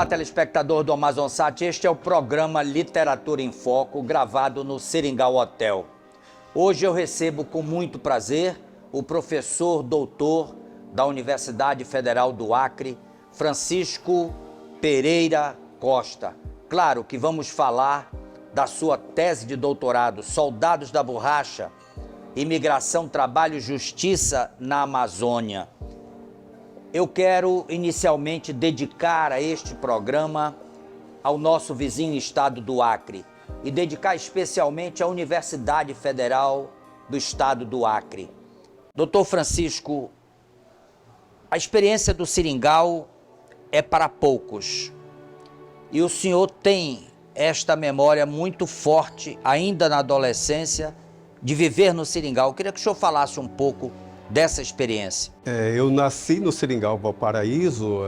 Olá, telespectador do Amazonsat, este é o programa Literatura em Foco, gravado no Seringal Hotel. Hoje eu recebo com muito prazer o professor doutor da Universidade Federal do Acre, Francisco Pereira Costa. Claro que vamos falar da sua tese de doutorado, Soldados da Borracha, Imigração, Trabalho e Justiça na Amazônia. Eu quero inicialmente dedicar a este programa ao nosso vizinho estado do Acre e dedicar especialmente à Universidade Federal do Estado do Acre. Doutor Francisco, a experiência do Seringal é para poucos e o senhor tem esta memória muito forte, ainda na adolescência, de viver no Seringal. Eu queria que o senhor falasse um pouco dessa experiência. Eu nasci no Seringal Valparaíso,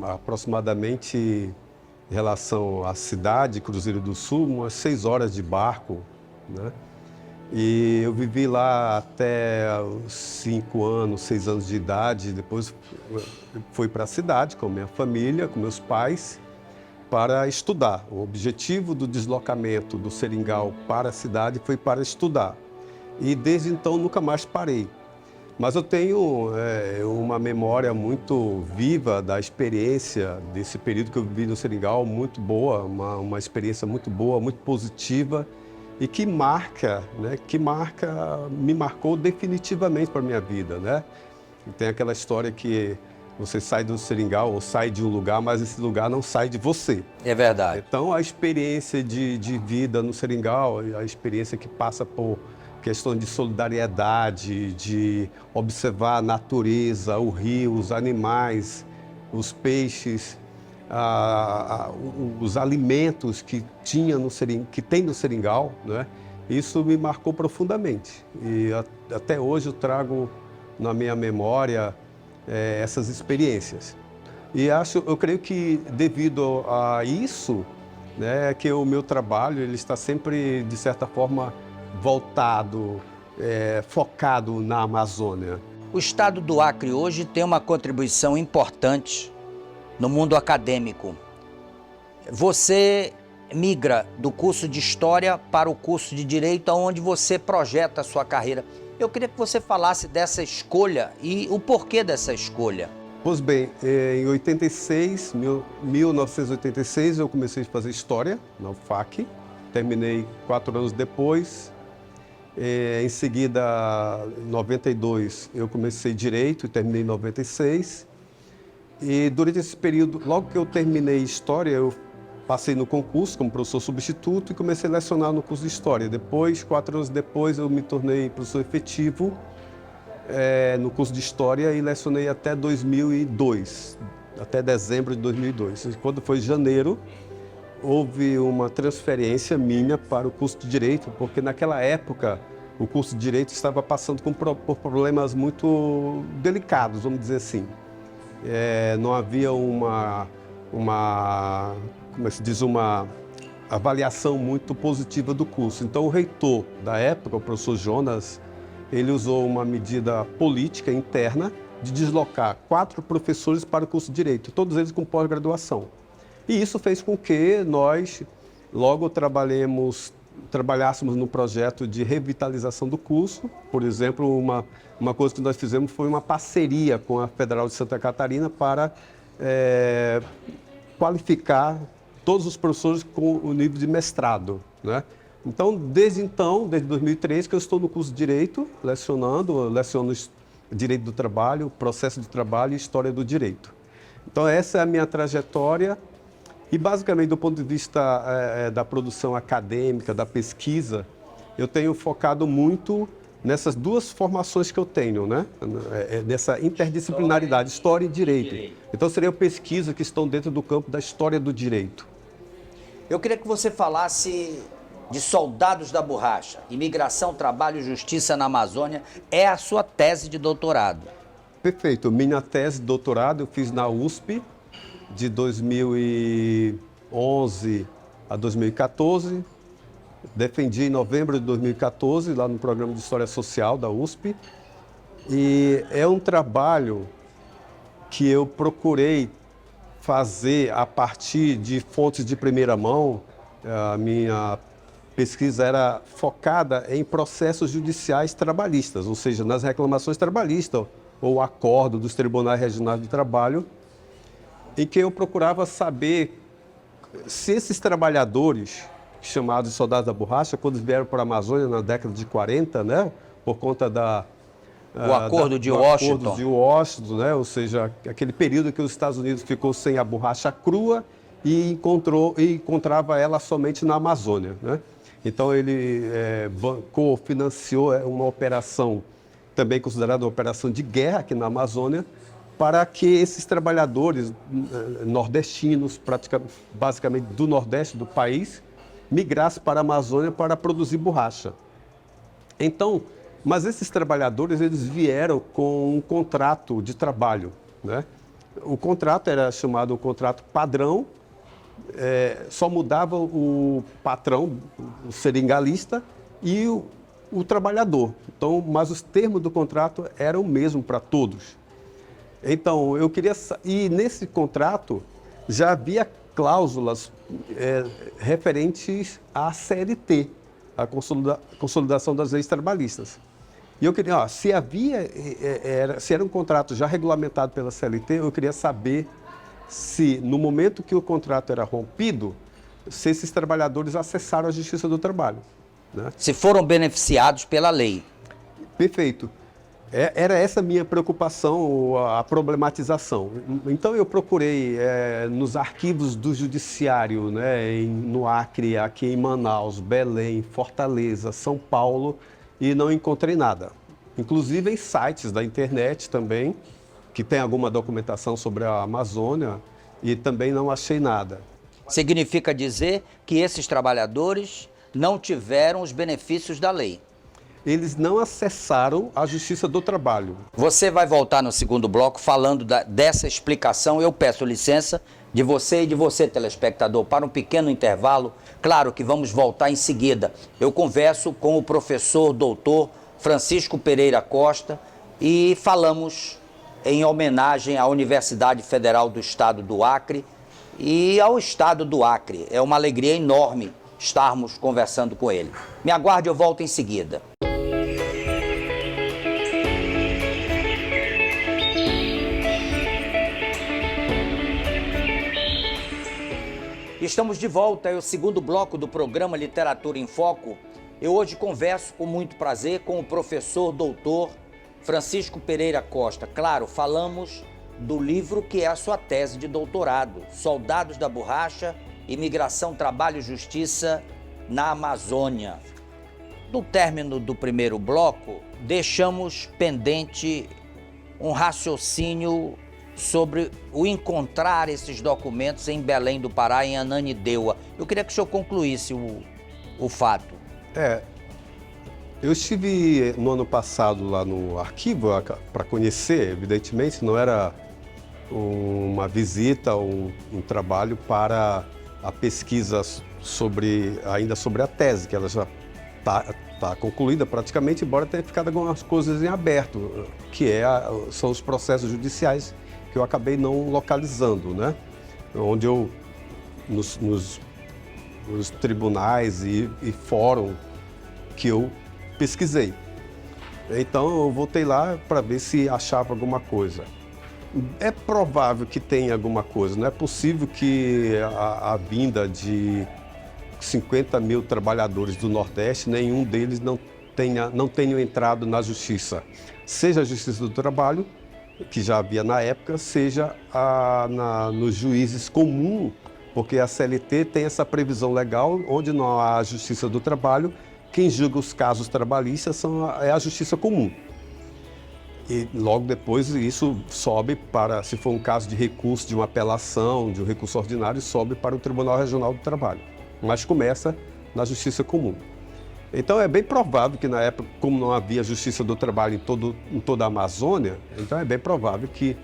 aproximadamente em relação à cidade, Cruzeiro do Sul, umas 6 horas de barco, né? E eu vivi lá até os 5 anos, 6 anos de idade. Depois fui para a cidade com minha família, com meus pais, para estudar. O objetivo do deslocamento do Seringal para a cidade foi para estudar. E desde então nunca mais parei. Mas eu tenho uma memória muito viva da experiência desse período que eu vivi no Seringal, muito boa, uma experiência muito boa, muito positiva e que me marcou definitivamente para a minha vida, né? E tem aquela história que você sai do Seringal ou sai de um lugar, mas esse lugar não sai de você. É verdade. Então a experiência de vida no Seringal, a experiência que passa por questão de solidariedade, de observar a natureza, o rio, os animais, os peixes, os alimentos que tem no Seringal, né? Isso me marcou profundamente. E até hoje eu trago na minha memória essas experiências. E eu creio que devido a isso, né, que o meu trabalho ele está sempre, de certa forma, voltado, focado na Amazônia. O estado do Acre hoje tem uma contribuição importante no mundo acadêmico. Você migra do curso de História para o curso de Direito, onde você projeta a sua carreira. Eu queria que você falasse dessa escolha e o porquê dessa escolha. Pois bem, em 1986, eu comecei a fazer História na UFAC. Terminei 4 anos depois. Em seguida, em 92, eu comecei Direito e terminei em 96. E durante esse período, logo que eu terminei História, eu passei no concurso como professor substituto e comecei a lecionar no curso de História. Depois, 4 anos depois, eu me tornei professor efetivo no curso de História e lecionei até 2002, até dezembro de 2002. Quando foi janeiro, houve uma transferência minha para o curso de Direito, porque naquela época o curso de Direito estava passando por problemas muito delicados, vamos dizer assim. Não havia como se diz, uma avaliação muito positiva do curso. Então o reitor da época, o professor Jonas, ele usou uma medida política interna de deslocar 4 professores para o curso de Direito, todos eles com pós-graduação. E isso fez com que nós logo trabalhássemos no projeto de revitalização do curso. Por exemplo, uma coisa que nós fizemos foi uma parceria com a Federal de Santa Catarina para qualificar todos os professores com o nível de mestrado, né? Então, desde 2003, que eu estou no curso de Direito, leciono Direito do Trabalho, Processo de Trabalho e História do Direito. Então, essa é a minha trajetória. E, basicamente, do ponto de vista da produção acadêmica, da pesquisa, eu tenho focado muito nessas 2 formações que eu tenho, né? Nessa interdisciplinaridade, História e Direito. Então, seriam pesquisas que estão dentro do campo da História do Direito. Eu queria que você falasse de Soldados da Borracha, Imigração, Trabalho e Justiça na Amazônia. É a sua tese de doutorado. Perfeito. Minha tese de doutorado eu fiz na USP, de 2011 a 2014, defendi em novembro de 2014, lá no programa de História Social da USP, e é um trabalho que eu procurei fazer a partir de fontes de primeira mão. A minha pesquisa era focada em processos judiciais trabalhistas, ou seja, nas reclamações trabalhistas ou acordo dos tribunais regionais do trabalho, em que eu procurava saber se esses trabalhadores, chamados soldados da borracha, quando vieram para a Amazônia na década de 40, né, por conta o Acordo de Washington. Acordo de Washington, né, ou seja, aquele período que os Estados Unidos ficou sem a borracha crua e encontrava ela somente na Amazônia, né? Então ele bancou, financiou uma operação, também considerada uma operação de guerra aqui na Amazônia, para que esses trabalhadores nordestinos, basicamente do nordeste do país, migrassem para a Amazônia para produzir borracha. Então, mas esses trabalhadores, eles vieram com um contrato de trabalho, né? O contrato era chamado um contrato padrão, só mudava o patrão, o seringalista, e o trabalhador. Então, mas os termos do contrato eram o mesmo para todos. Então, eu queria... E nesse contrato já havia cláusulas referentes à CLT, a consolidação das leis trabalhistas. E eu queria, se era um contrato já regulamentado pela CLT, eu queria saber se, no momento que o contrato era rompido, se esses trabalhadores acessaram a Justiça do Trabalho, né? Se foram beneficiados pela lei. Perfeito. Era essa a minha preocupação, a problematização. Então eu procurei nos arquivos do Judiciário, né, no Acre, aqui em Manaus, Belém, Fortaleza, São Paulo, e não encontrei nada. Inclusive em sites da internet também, que tem alguma documentação sobre a Amazônia, e também não achei nada. Significa dizer que esses trabalhadores não tiveram os benefícios da lei. Eles não acessaram a Justiça do Trabalho. Você vai voltar no segundo bloco falando dessa explicação. Eu peço licença de você e de você, telespectador, para um pequeno intervalo. Claro que vamos voltar em seguida. Eu converso com o professor doutor Francisco Pereira Costa e falamos em homenagem à Universidade Federal do Estado do Acre e ao Estado do Acre. É uma alegria enorme estarmos conversando com ele. Me aguarde, eu volto em seguida. Estamos de volta, é o segundo bloco do programa Literatura em Foco. Eu hoje converso com muito prazer com o professor doutor Francisco Pereira Costa. Claro, falamos do livro que é a sua tese de doutorado, Soldados da Borracha, Imigração, Trabalho e Justiça na Amazônia. No término do primeiro bloco, deixamos pendente um raciocínio sobre o encontrar esses documentos em Belém do Pará, em Ananindeua. Eu queria que o senhor concluísse o fato. Eu estive no ano passado lá no arquivo para conhecer, evidentemente, não era uma visita ou um trabalho para a pesquisa ainda sobre a tese, que ela já está concluída praticamente, embora tenha ficado algumas coisas em aberto, que são os processos judiciais que eu acabei não localizando, né? Onde eu, nos tribunais e fórum que eu pesquisei. Então eu voltei lá para ver se achava alguma coisa. É provável que tenha alguma coisa, não é possível que a vinda de 50 mil trabalhadores do Nordeste, nenhum deles não tenham entrado na Justiça. Seja a Justiça do Trabalho, que já havia na época, seja nos juízes comuns, porque a CLT tem essa previsão legal, onde não há Justiça do Trabalho, quem julga os casos trabalhistas é a Justiça Comum. E logo depois isso sobe para, se for um caso de recurso, de uma apelação, de um recurso ordinário, sobe para o Tribunal Regional do Trabalho. Mas começa na Justiça Comum. Então é bem provável que na época, como não havia Justiça do Trabalho em toda a Amazônia, então é bem provável que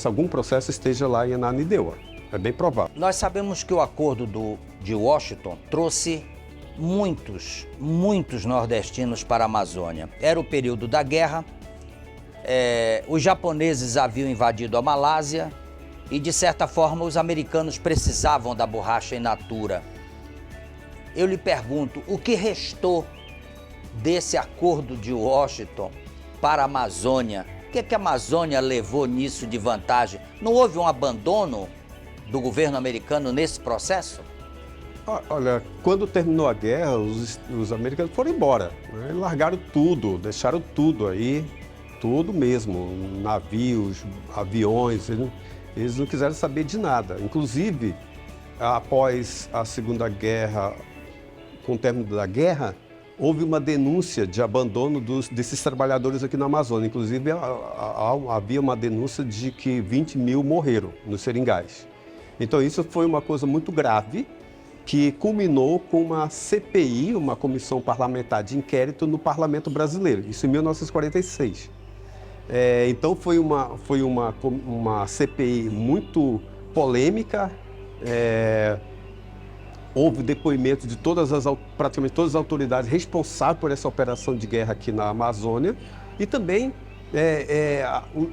algum processo esteja lá em Ananindeua. É bem provável. Nós sabemos que o Acordo de Washington trouxe muitos nordestinos para a Amazônia. Era o período da guerra, os japoneses haviam invadido a Malásia e, de certa forma, os americanos precisavam da borracha in natura. Eu lhe pergunto, o que restou desse acordo de Washington para a Amazônia? O que a Amazônia levou nisso de vantagem? Não houve um abandono do governo americano nesse processo? Olha, quando terminou a guerra, os americanos foram embora, né? Largaram tudo, deixaram tudo aí, tudo mesmo, navios, aviões, eles não quiseram saber de nada. Inclusive, após a Segunda Guerra, com o término da guerra, houve uma denúncia de abandono desses trabalhadores aqui na Amazônia. Inclusive, havia uma denúncia de que 20 mil morreram nos seringais. Então, isso foi uma coisa muito grave, que culminou com uma CPI, uma comissão parlamentar de inquérito no Parlamento Brasileiro, isso em 1946. Então foi uma CPI muito polêmica, houve depoimento de praticamente todas as autoridades responsáveis por essa operação de guerra aqui na Amazônia e também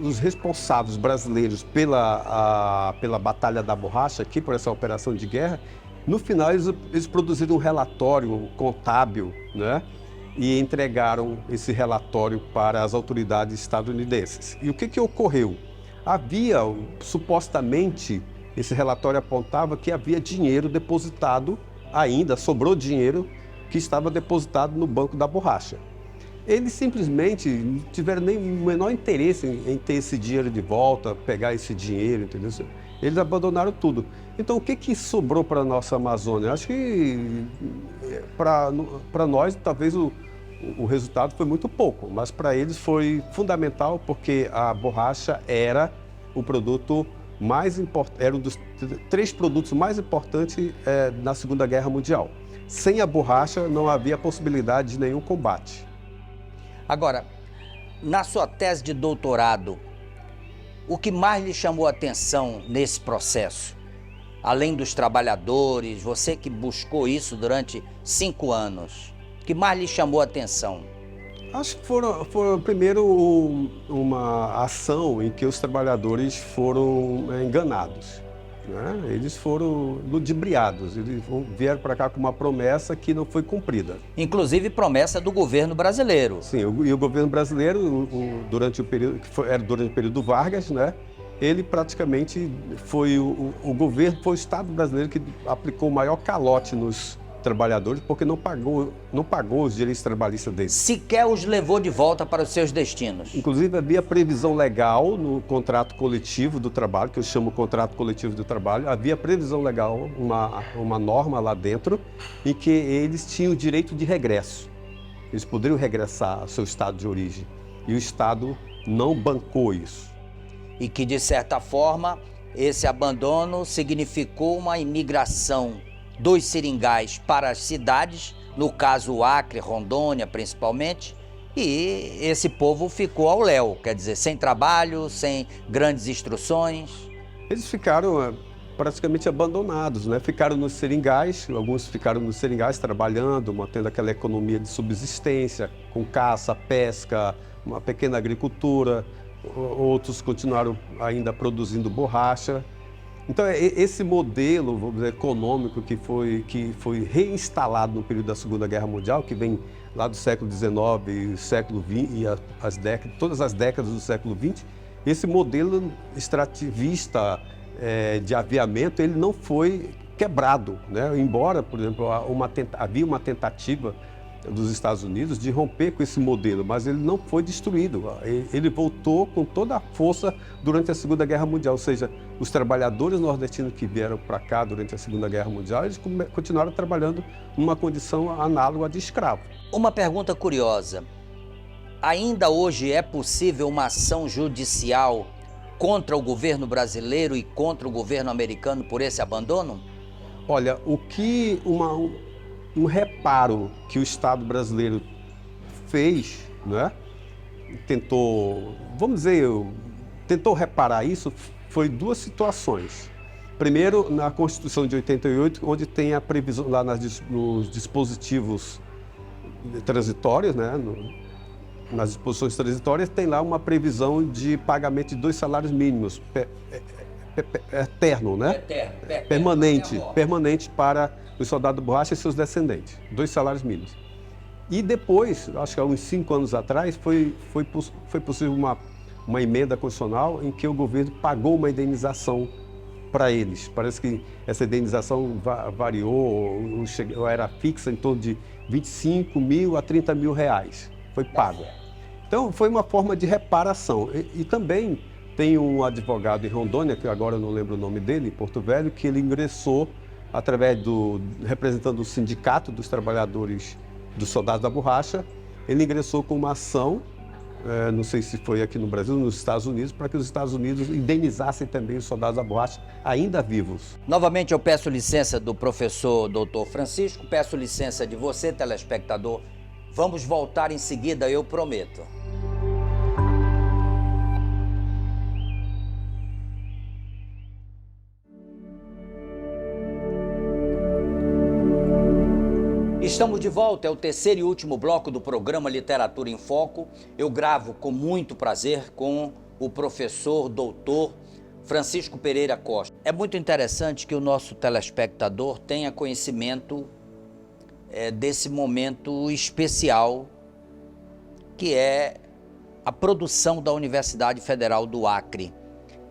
os responsáveis brasileiros pela Batalha da Borracha, aqui por essa operação de guerra. No final, eles produziram um relatório contábil, né? E entregaram esse relatório para as autoridades estadunidenses. E o que ocorreu? Supostamente, esse relatório apontava que havia dinheiro depositado ainda, sobrou dinheiro que estava depositado no Banco da Borracha. Eles simplesmente não tiveram nem o menor interesse em ter esse dinheiro de volta, pegar esse dinheiro, entendeu? Eles abandonaram tudo. Então, o que sobrou para a nossa Amazônia? Acho que para nós, talvez o resultado foi muito pouco, mas para eles foi fundamental, porque a borracha era o produto mais importante, era um dos 3 produtos mais importantes na Segunda Guerra Mundial. Sem a borracha, não havia possibilidade de nenhum combate. Agora, na sua tese de doutorado, o que mais lhe chamou a atenção nesse processo? Além dos trabalhadores, você que buscou isso durante 5 anos, o que mais lhe chamou a atenção? Acho que foram primeiro uma ação em que os trabalhadores foram enganados, né? Eles foram ludibriados, eles vieram para cá com uma promessa que não foi cumprida. Inclusive promessa do governo brasileiro. Sim, e o governo brasileiro, durante o período, durante o período Vargas, né? Ele praticamente foi o governo, foi o Estado brasileiro que aplicou o maior calote nos trabalhadores, porque não pagou os direitos trabalhistas deles. Sequer os levou de volta para os seus destinos. Inclusive, havia previsão legal no contrato coletivo do trabalho, que eu chamo contrato coletivo do trabalho, havia previsão legal, uma norma lá dentro, em que eles tinham o direito de regresso. Eles poderiam regressar ao seu estado de origem. E o Estado não bancou isso. E que, de certa forma, esse abandono significou uma imigração dos seringais para as cidades, no caso o Acre, Rondônia principalmente, e esse povo ficou ao léu, quer dizer, sem trabalho, sem grandes instruções. Eles ficaram praticamente abandonados, né? Ficaram nos seringais, alguns ficaram nos seringais trabalhando, mantendo aquela economia de subsistência, com caça, pesca, uma pequena agricultura. Outros continuaram ainda produzindo borracha. Então, esse modelo, vamos dizer, econômico que foi reinstalado no período da Segunda Guerra Mundial, que vem lá do século XIX, século XX e todas as décadas do século XX, esse modelo extrativista de aviamento, ele não foi quebrado, né? Embora, por exemplo, havia uma tentativa dos Estados Unidos de romper com esse modelo, mas ele não foi destruído. Ele voltou com toda a força durante a Segunda Guerra Mundial, ou seja, os trabalhadores nordestinos que vieram para cá durante a Segunda Guerra Mundial, eles continuaram trabalhando numa condição análoga de escravo. Uma pergunta curiosa. Ainda hoje é possível uma ação judicial contra o governo brasileiro e contra o governo americano por esse abandono? Olha, um reparo que o Estado brasileiro fez, né? Tentou reparar isso, foi 2 situações. Primeiro, na Constituição de 88, onde tem a previsão, lá nos dispositivos transitórios, né? Nas disposições transitórias, tem lá uma previsão de pagamento de 2 salários mínimos eterno, né? Eterno, Permanente, até a morte. permanente para os soldados da borracha e seus descendentes. 2 salários mínimos. E depois, acho que há uns 5 anos atrás, foi possível uma emenda constitucional em que o governo pagou uma indenização para eles. Parece que essa indenização variou, ou era fixa em torno de 25 mil a 30 mil reais. Foi pago. Então, foi uma forma de reparação. E também tem um advogado em Rondônia, que agora eu não lembro o nome dele, em Porto Velho, que ele ingressou representando o Sindicato dos Trabalhadores dos Soldados da Borracha, ele ingressou com uma ação, não sei se foi aqui no Brasil, nos Estados Unidos, para que os Estados Unidos indenizassem também os soldados da borracha ainda vivos. Novamente eu peço licença do professor Dr. Francisco, peço licença de você, telespectador. Vamos voltar em seguida, eu prometo. Estamos de volta, é o terceiro e último bloco do programa Literatura em Foco. Eu gravo com muito prazer com o professor doutor Francisco Pereira Costa. É muito interessante que o nosso telespectador tenha conhecimento desse momento especial que é a produção da Universidade Federal do Acre.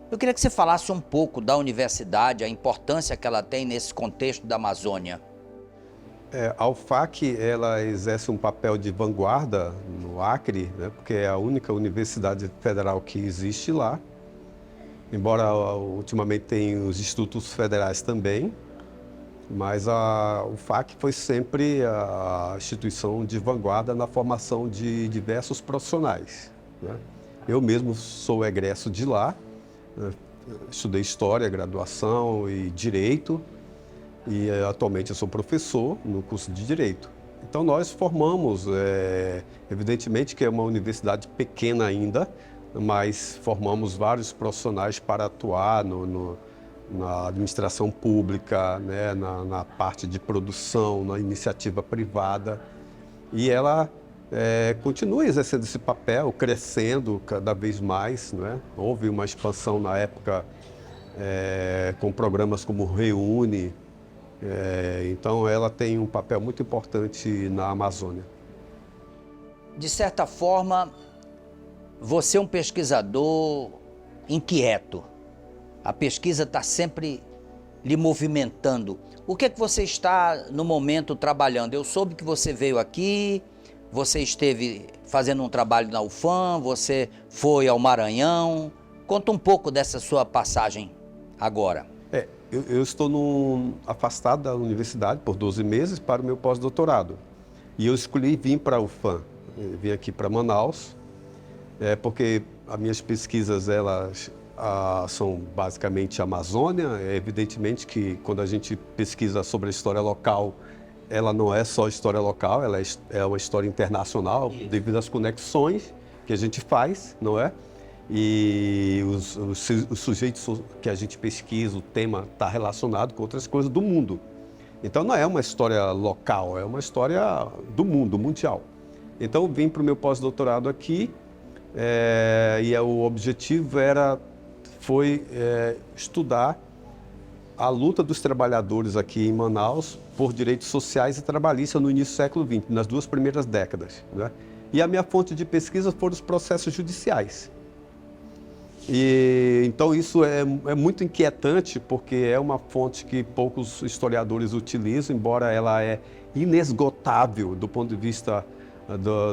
Eu queria que você falasse um pouco da universidade, a importância que ela tem nesse contexto da Amazônia. A UFAC, ela exerce um papel de vanguarda no Acre, né, porque é a única universidade federal que existe lá. Embora ultimamente tenha os institutos federais também, mas a UFAC foi sempre a instituição de vanguarda na formação de diversos profissionais, né? Eu mesmo sou egresso de lá, né, estudei História, Graduação e Direito, e atualmente eu sou professor no curso de Direito. Então nós formamos, evidentemente que é uma universidade pequena ainda, mas formamos vários profissionais para atuar na administração pública, né, na parte de produção, na iniciativa privada. E ela continua exercendo esse papel, crescendo cada vez mais, né? Houve uma expansão na época com programas como Reúne. Então ela tem um papel muito importante na Amazônia. De certa forma, você é um pesquisador inquieto. A pesquisa está sempre lhe movimentando. O que é que você está, no momento, trabalhando? Eu soube que você veio aqui, você esteve fazendo um trabalho na UFAM, você foi ao Maranhão. Conta um pouco dessa sua passagem agora. Eu estou afastado da universidade por 12 meses para o meu pós-doutorado. E eu escolhi vir para a UFAM, vim aqui para Manaus, porque as minhas pesquisas elas são basicamente Amazônia. Evidentemente que quando a gente pesquisa sobre a história local, ela não é só história local, ela é uma história internacional, devido às conexões que a gente faz, não é? E os sujeitos que a gente pesquisa, o tema está relacionado com outras coisas do mundo. Então não é uma história local, é uma história do mundo, mundial. Então vim para o meu pós-doutorado aqui e o objetivo foi estudar a luta dos trabalhadores aqui em Manaus por direitos sociais e trabalhistas no início do século XX, nas 2 primeiras décadas, né? E a minha fonte de pesquisa foram os processos judiciais. E então isso é muito inquietante, porque é uma fonte que poucos historiadores utilizam, embora ela é inesgotável do ponto de vista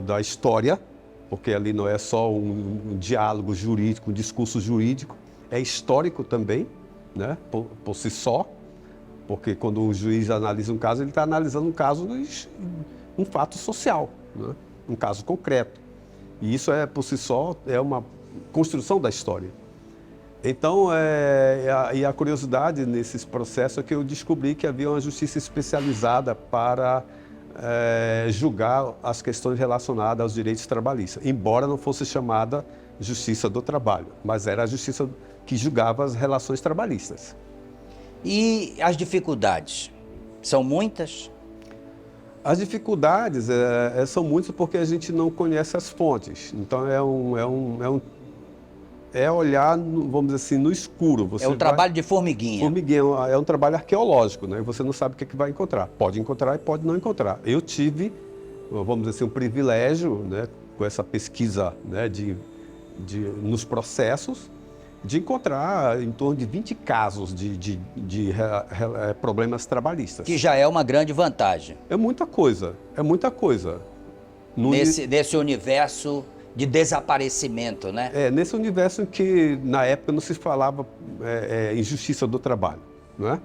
da história, porque ali não é só um diálogo jurídico, um discurso jurídico, é histórico também, né, por si só, porque quando um juiz analisa um caso, ele está analisando um caso, um fato social, né, um caso concreto. E isso por si só é uma construção da história. Então, a curiosidade nesses processos é que eu descobri que havia uma justiça especializada para julgar as questões relacionadas aos direitos trabalhistas, embora não fosse chamada justiça do trabalho, mas era a justiça que julgava as relações trabalhistas. E as dificuldades? São muitas? As dificuldades são muitas porque a gente não conhece as fontes. Então, é olhar, vamos dizer assim, no escuro. Você É um trabalho de formiguinha. Formiguinha é um trabalho arqueológico, né? Você não sabe o que vai encontrar. Pode encontrar e pode não encontrar. Eu tive, vamos dizer assim, um privilégio, né, com essa pesquisa, né, nos processos, de encontrar em torno de 20 casos de problemas trabalhistas. Que já é uma grande vantagem. É muita coisa, é muita coisa. Nesse universo de desaparecimento, né? Nesse universo em que, na época, não se falava injustiça do trabalho, não é?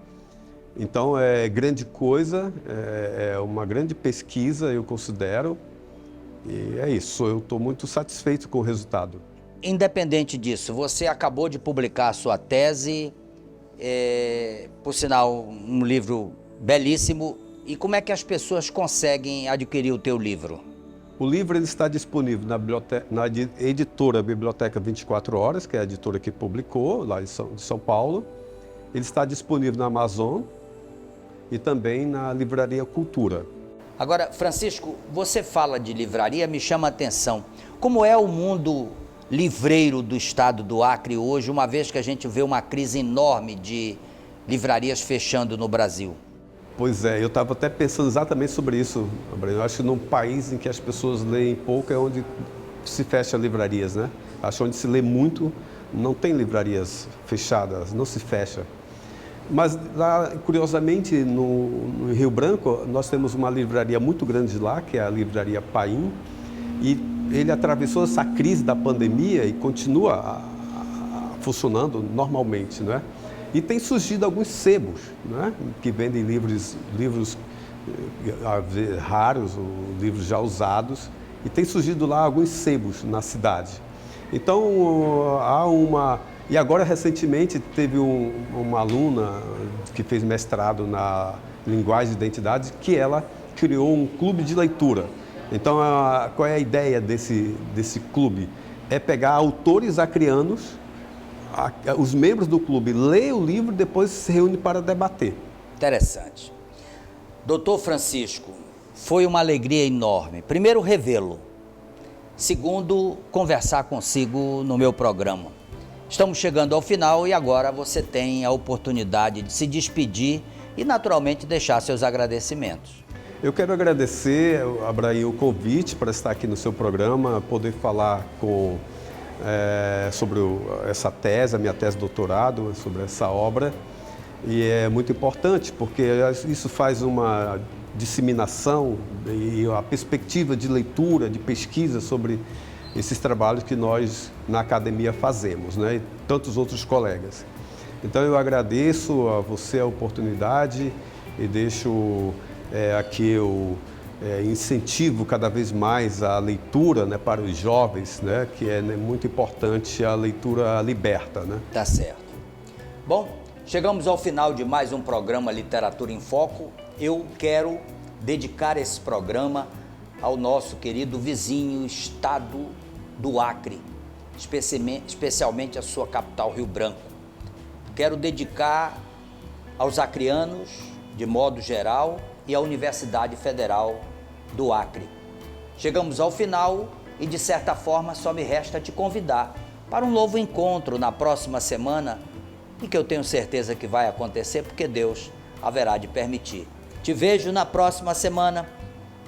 Então, é grande coisa, é uma grande pesquisa, eu considero, e é isso, eu estou muito satisfeito com o resultado. Independente disso, você acabou de publicar a sua tese, por sinal, um livro belíssimo. E como é que as pessoas conseguem adquirir o teu livro? O livro ele está disponível na editora Biblioteca 24 Horas, que é a editora que publicou, lá de São Paulo. Ele está disponível na Amazon e também na Livraria Cultura. Agora, Francisco, você fala de livraria, me chama a atenção. Como é o mundo livreiro do estado do Acre hoje, uma vez que a gente vê uma crise enorme de livrarias fechando no Brasil? Pois é, eu estava até pensando exatamente sobre isso, Abreu. Eu acho que num país em que as pessoas leem pouco é onde se fecha livrarias, né? Acho que onde se lê muito, não tem livrarias fechadas, não se fecha. Mas lá, curiosamente, no Rio Branco, nós temos uma livraria muito grande lá, que é a Livraria Paim, e ele atravessou essa crise da pandemia e continua funcionando normalmente, não é? E tem surgido alguns sebos, né, que vendem livros raros, ou livros já usados, e tem surgido lá alguns sebos na cidade. Então, E agora, recentemente, teve uma aluna que fez mestrado na linguagem de identidade, que ela criou um clube de leitura. Então, qual é a ideia desse clube? É pegar autores acrianos, os membros do clube leem o livro e depois se reúnem para debater. Interessante. Doutor Francisco, foi uma alegria enorme. Primeiro, revê-lo. Segundo, conversar consigo no meu programa. Estamos chegando ao final e agora você tem a oportunidade de se despedir e, naturalmente, deixar seus agradecimentos. Eu quero agradecer, Abraí, o convite para estar aqui no seu programa, poder falar sobre essa tese, a minha tese de doutorado, sobre essa obra. E é muito importante porque isso faz uma disseminação e a perspectiva de leitura, de pesquisa sobre esses trabalhos que nós na academia fazemos, né? E tantos outros colegas. Então eu agradeço a você a oportunidade e deixo aqui eu incentivo cada vez mais a leitura, né, para os jovens, né, que é muito importante a leitura liberta, né? Tá certo. Bom, chegamos ao final de mais um programa Literatura em Foco. Eu quero dedicar esse programa ao nosso querido vizinho estado do Acre, especialmente a sua capital, Rio Branco. Quero dedicar aos acreanos, de modo geral, e à Universidade Federal do Acre. Chegamos ao final e, de certa forma, só me resta te convidar para um novo encontro na próxima semana e que eu tenho certeza que vai acontecer porque Deus haverá de permitir. Te vejo na próxima semana,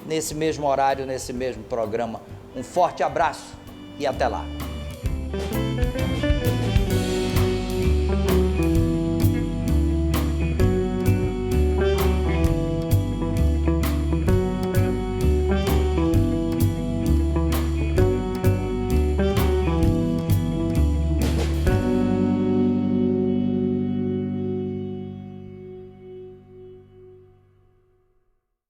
nesse mesmo horário, nesse mesmo programa. Um forte abraço e até lá.